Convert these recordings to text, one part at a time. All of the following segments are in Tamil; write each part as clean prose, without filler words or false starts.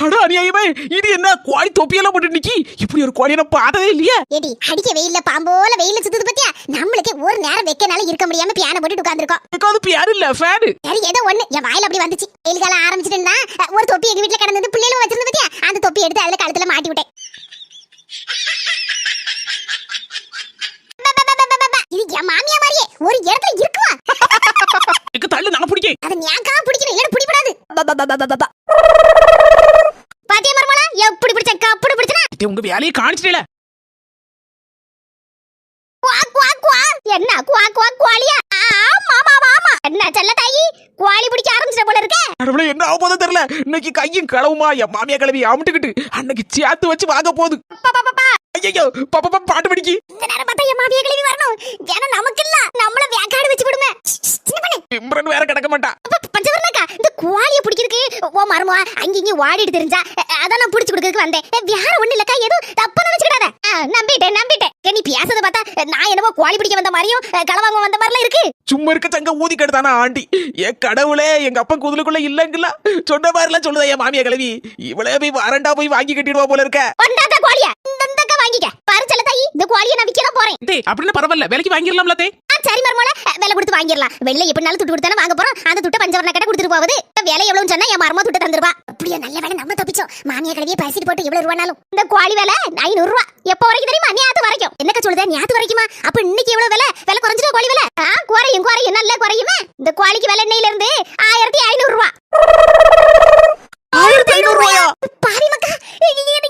அட அநியாயமே, இது என்ன கோழி தொப்பியெல்லாம் போட்டு நிக்கி? இப்படி ஒரு கோழியை நான் பார்த்ததே இல்லையா? ஏடி அடிக்க வெயில்ல பாம்போல வெயில்ல சுத்துது பத்தியா? நம்மளுக்கு ஒரு நேரம் வைக்கனால இருக்க முடியாம பியானை போட்டு உட்கார்ந்திருக்கோம். எனக்கு அது பியான் இல்ல, ஃபேன். சரி ஏதோ ஒண்ணு என் வாயில அப்படி வந்துச்சு. வெயில் காலம் ஆரம்பிச்சிட்டுனா ஒரு தொப்பி எங்க வீட்ல கிடந்தது, பிள்ளைகளும் வச்சிருந்து பத்தியா? அந்த தொப்பி எடுத்து அதுல கழுத்துல மாட்டி விட்டேன். இது என் மாமியா மாதிரியே ஒரு இடத்துல இருக்குவா. எனக்கு தள்ளு, நான் பிடிக்கேன். அது ஞாக்கா பிடிக்கணும், இல்ல பிடிபடாது. பாத்தியா மர்மலா, எப்படி பிடிச்ச கப்படி பிடிச்சனா? உங்க வேலையை காணிச்சிட்டல. என்ன குவா குவா குவாலியா? ஆமா ஆமா ஆமா. என்ன செல்ல தாயி, குவாலி பிடிக்க ஆரம்பிச்சிட்ட போல இருக்க. கடவுளே, என்ன ஆக போதோ தெரியல. இன்னைக்கு கையும் களவுமா என் மாமியா கிளவி அமுட்டுக்கிட்டு அன்னைக்கு சேர்த்து வச்சு வாங்க போகுது. ஐயோ பாப்பா பாட்டு படிக்கி. இந்த நேரம் பார்த்தா என் மாமியா கிளவி வரணும். ஏன்னா நமக்கு இல்ல, நம்மள வேக்காடு வச்சு விடுமே. சின்ன பண்ணு. இம்ரன் வேற கிடக்க மாட்டா. பஞ்சவர்ணக்கா, இந்த குவாலியை பிடிக்கிறதுக்கு ஓ மருமா அங்கங்க ஓடிட்டு தெரிஞ்சா அதான் நான் பிடிச்சு கொடுக்கறதுக்கு வந்தேன். வேற ஒண்ணு இல்லக்கா, ஏதோ தப்பா நினைச்சுக்கிடாத. நம்பிட்டேன். நீ பேசத பார்த்தா நான் என்னவோ குவாலி பிடிக்க வந்த மாதிரியும் களவாங்க வந்த மாதிரிலாம் இருக்கு. சும்மா இருக்க சங்க ஊதி கெடுத்தானா ஆண்டி. என் கடவுளே, எங்க அப்பா குதிலுக்குள்ள இல்லங்கல்ல சொன்ன மாதிரிலாம் சொல்லுதா என் மாமியா கிளவி. இவளே போய் வரண்டா போய் வாங்கி கட்டிடுவா போல இருக்க. ஒண்டாத குவாலியா இந்த வாங்கிக்க பாரு செல்ல தாயி. இந்த குவாலியை நான் விற்க தான் போறேன். டேய் அப்படின்னு பரவாயில்ல, விலைக்கு வாங்கிடலாம்ல தே. சரி மர்மோல, விலை கொடுத்து வாங்கிடலாம். வெள்ளை எப்படினாலும் துட்டு கொடுத்தானே வாங்க போறோம். அந்த துட்டை பஞ்சவர்ண கடை கொடுத்துட்டு போகுது. விலை எவ்வளவுன்னு சொன்னா என் மர்மோ துட்டை தந்துருவா. அப்படியே நல்ல வேலை நம்ம தப்பிச்சோம். மாமியா கிளவியை பரிசிட்டு போட்டு எவ்வளவு ரூபானாலும் இந்த குவாலி விலை 500 ரூபா. எப்ப வரைக்கும் தெரியுமா? நேத்து வரைக்கும். என்னக்க சொல்லுதே, நேத்து வரைக்குமா? அப்ப இன்னைக்கு எவ்வளவு விலை குறைஞ்சிடும் குவாலி விலை? குறையும் நல்ல குறையுமே. இந்த குவாலிக்கு விலை இன்னையில இருந்து 1500 ரூபா. 1500 ரூபாயா? பாவி மக்கா,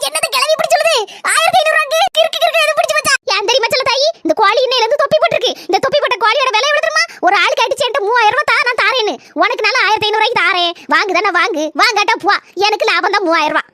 என்னது கிளவி இப்படி சொல்லுது? 1500 ரூபாய்க்கு கிறுக்கு எது பிடிச்சு வச்சா? ஏன் தெரியுமா செல்ல தாயி, இந்த குவாலி இன்னையில இருந்து தொப்பி போட்டுருக்கு. இந்த தொப்பி போட்ட குவாலியோட விலை எவ்வளவு தெரியுமா? ஒரு ஆளுக்கு அடிச்சு 3000 ரூபாய் தா, நான் தாரேன்னு. உனக்கு நான் 1500 ரூபாய்க்கு தாரேன். வாங்குதானே வாங்காட்டா போ. எனக்கு லாபம் தான் 3000 ரூபாய்.